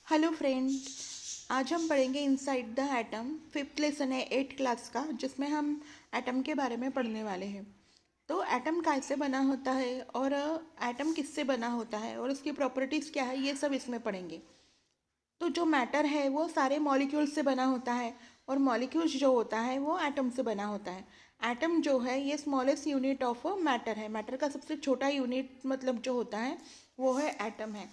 Hello friend. आज हम पढ़ेंगे inside the atom. Fifth lesson है 8th क्लास का, जिसमें हम एटम के बारे में पढ़ने वाले हैं। तो एटम कैसे बना होता है और एटम किससे बना होता है और उसकी प्रॉपर्टीज़ क्या है, ये सब इसमें पढ़ेंगे। तो जो मैटर है वो सारे मॉलिक्यूल्स से बना होता है और मॉलिक्यूल्स जो होता है वो एटम से बना होता है। एटम जो है ये स्मॉलेस्ट यूनिट ऑफ मैटर है। मैटर का सबसे छोटा यूनिट मतलब जो होता है वो है एटम है।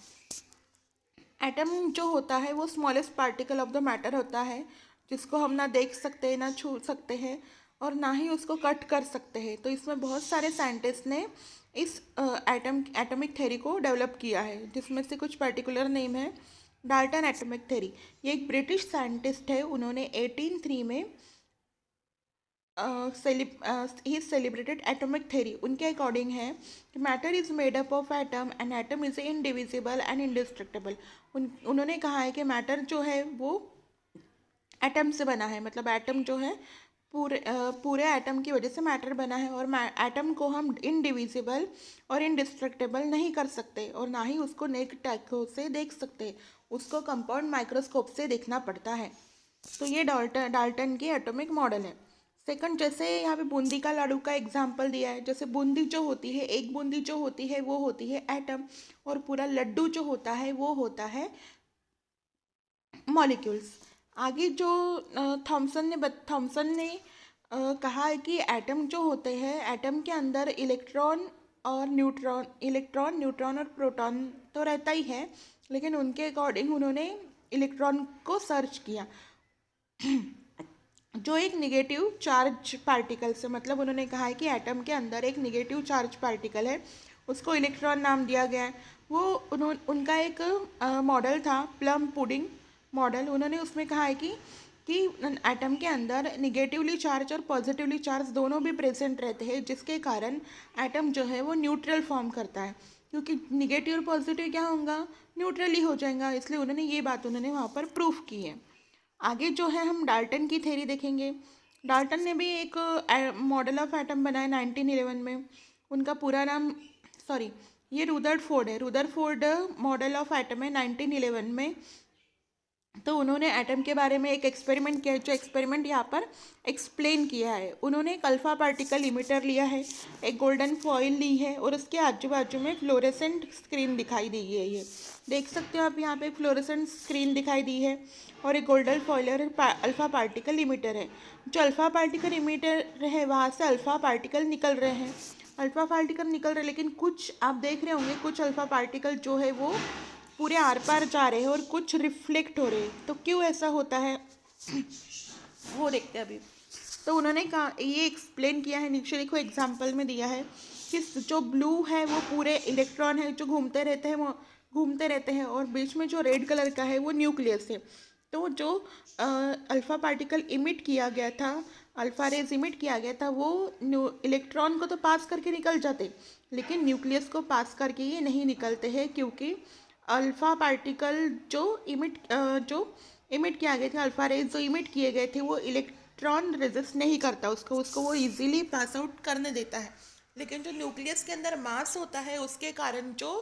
एटम जो होता है वो smallest particle of the matter होता है, जिसको हम ना देख सकते हैं, ना छू सकते हैं और ना ही उसको कट कर सकते हैं। तो इसमें बहुत सारे साइंटिस्ट ने इस एटमिक थ्योरी को डेवलप किया है, जिसमें से कुछ पर्टिकुलर नेम है डाल्टन एटमिक थ्योरी। ये एक ब्रिटिश साइंटिस्ट है। उन्होंने 1803 में ही सेलिब्रेटेड एटॉमिक थ्योरी। उनके अकॉर्डिंग है कि matter is made up of atom and atom is indivisible and indestructible. उन्होंने कहा है कि मैटर जो है वो एटम से बना है, मतलब एटम जो है पूरे एटम की वजह से मैटर बना है और एटम को हम इनडिविजिबल और इंडिस्ट्रक्टेबल नहीं कर सकते और ना ही उसको नेक्ड आंखों से देख सकते, उसको कंपाउंड माइक्रोस्कोप से देखना पड़ता है। तो ये डाल्टन की एटॉमिक मॉडल है। सेकंड, जैसे यहाँ पे बूंदी का लाडू का एग्जाम्पल दिया है। जैसे बूंदी जो होती है, एक बूंदी जो होती है वो होती है एटम, और पूरा लड्डू जो होता है वो होता है मॉलिक्यूल्स। आगे जो थॉमसन ने कहा है कि एटम जो होते हैं, एटम के अंदर इलेक्ट्रॉन न्यूट्रॉन और प्रोटॉन तो रहता ही है, लेकिन उनके अकॉर्डिंग उन्होंने इलेक्ट्रॉन को सर्च किया जो एक निगेटिव चार्ज पार्टिकल से, मतलब उन्होंने कहा है कि एटम के अंदर एक निगेटिव चार्ज पार्टिकल है, उसको इलेक्ट्रॉन नाम दिया गया है। वो उनका एक मॉडल था, प्लम पुडिंग मॉडल। उन्होंने उसमें कहा है कि एटम के अंदर निगेटिवली चार्ज और पॉजिटिवली चार्ज दोनों भी प्रेजेंट रहते हैं, जिसके कारण एटम जो है वो न्यूट्रल फॉर्म करता है, क्योंकि निगेटिव और पॉजिटिव क्या होगा, न्यूट्रल ही हो जाएगा। इसलिए ये बात उन्होंने वहाँ पर प्रूफ की है। आगे जो है हम डाल्टन की थ्योरी देखेंगे। डाल्टन ने भी एक मॉडल ऑफ एटम बनाया 1911 में। उनका पूरा नाम, सॉरी, ये रुदरफोर्ड है। रुदरफोर्ड मॉडल ऑफ एटम है 1911 में। तो उन्होंने एटम के बारे में एक एक्सपेरिमेंट किया है, जो एक्सपेरिमेंट यहाँ पर एक्सप्लेन किया है। उन्होंने एक अल्फ़ा पार्टिकल इमिटर लिया है, एक गोल्डन फॉइल ली है और उसके आजू बाजू में फ्लोरेसेंट स्क्रीन दिखाई दी है। ये देख सकते हो आप, यहाँ पे फ्लोरेसेंट स्क्रीन दिखाई दी है और एक गोल्डन फॉइल और अल्फ़ा पार्टिकल इमिटर है। जो अल्फ़ा पार्टिकल इमिटर है वहाँ से अल्फ़ा पार्टिकल निकल रहे हैं, अल्फ़ा पार्टिकल निकल रहे हैं, लेकिन कुछ आप देख रहे होंगे, कुछ अल्फ़ा पार्टिकल जो है वो पूरे आर पार जा रहे हैं और कुछ रिफ्लेक्ट हो रहे हैं। तो क्यों ऐसा होता है वो देखते हैं अभी। तो उन्होंने कहा, ये एक्सप्लेन किया है, नीचे देखो एग्जाम्पल में दिया है कि जो ब्लू है वो पूरे इलेक्ट्रॉन है जो घूमते रहते हैं, वो घूमते रहते हैं, और बीच में जो रेड कलर का है वो न्यूक्लियस है। तो जो अल्फ़ा पार्टिकल इमिट किया गया था, अल्फ़ा रेज इमिट किया गया था, वो इलेक्ट्रॉन को तो पास करके निकल जाते, लेकिन न्यूक्लियस को पास करके ये नहीं निकलते हैं, क्योंकि अल्फ़ा पार्टिकल जो इमिट किया गया था, अल्फ़ा रेज जो इमिट किए गए थे, वो इलेक्ट्रॉन रेजिस्ट नहीं करता उसको वो इजीली पास आउट करने देता है। लेकिन जो न्यूक्लियस के अंदर मास होता है, उसके कारण जो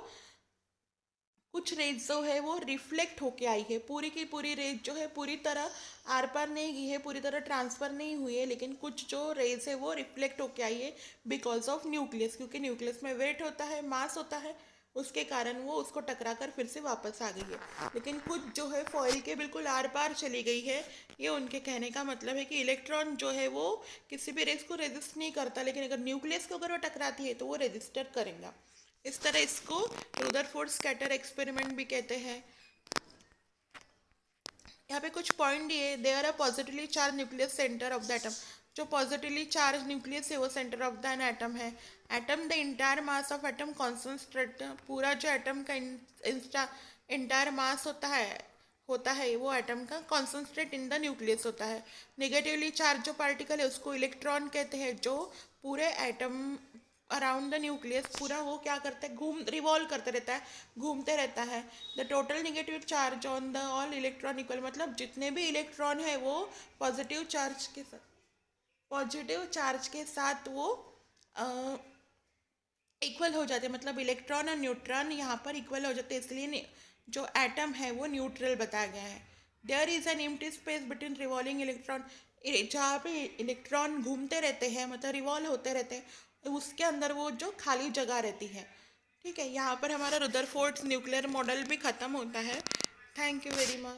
कुछ रेज जो है वो रिफ्लेक्ट होके आई है, पूरी की पूरी रेज जो है पूरी तरह आर पार नहीं गई है, पूरी तरह ट्रांसफर नहीं हुई है, लेकिन कुछ जो रेज है वो रिफ्लेक्ट होके आई है बिकॉज ऑफ न्यूक्लियस, क्योंकि न्यूक्लियस में वेट होता है, मास होता है, उसके कारण वो उसको टकरा कर फिर से वापस आ गई है। लेकिन कुछ जो है फॉइल के बिल्कुल आर पार चली गई है। ये उनके कहने का मतलब है कि इलेक्ट्रॉन जो है वो किसी भी रेज को रेजिस्ट नहीं करता, लेकिन अगर न्यूक्लियस को अगर वो टकराती है तो वो रेजिस्टर करेगा। इस तरह इसको रुदरफोर्ड स्कैटर एक्सपेरिमेंट भी कहते हैं। यहाँ पे कुछ पॉइंट दिए, they are a positively charged nucleus centre of the atom. जो पॉजिटिवली चार्ज न्यूक्लियस है वो centre of the an atom है। Atom the entire mass of atom concentrate, पूरा जो एटम का इंटायर मास होता है वो एटम का कॉन्सेंट्रेट इन द न्यूक्लियस होता है। नेगेटिवली चार्ज जो पार्टिकल है उसको इलेक्ट्रॉन कहते हैं, जो पूरे एटम अराउंड द न्यूक्लियस पूरा वो क्या करता है, रिवॉल्व करते रहता है, घूमते रहता है। The total negative charge on the all electron equal, मतलब जितने भी इलेक्ट्रॉन है वो पॉजिटिव चार्ज के साथ वो इक्वल हो जाते हैं, मतलब इलेक्ट्रॉन और न्यूट्रॉन यहाँ पर इक्वल हो जाते हैं, इसलिए जो एटम है वो न्यूट्रल बताया गया है। There is an empty space between revolving electron, जहाँ पे इलेक्ट्रॉन घूमते रहते हैं मतलब रिवॉल्व होते रहते हैं, उसके अंदर वो जो खाली जगह रहती है। ठीक है, यहाँ पर हमारा रुदरफोर्ड्स न्यूक्लियर मॉडल भी ख़त्म होता है। Thank you very much.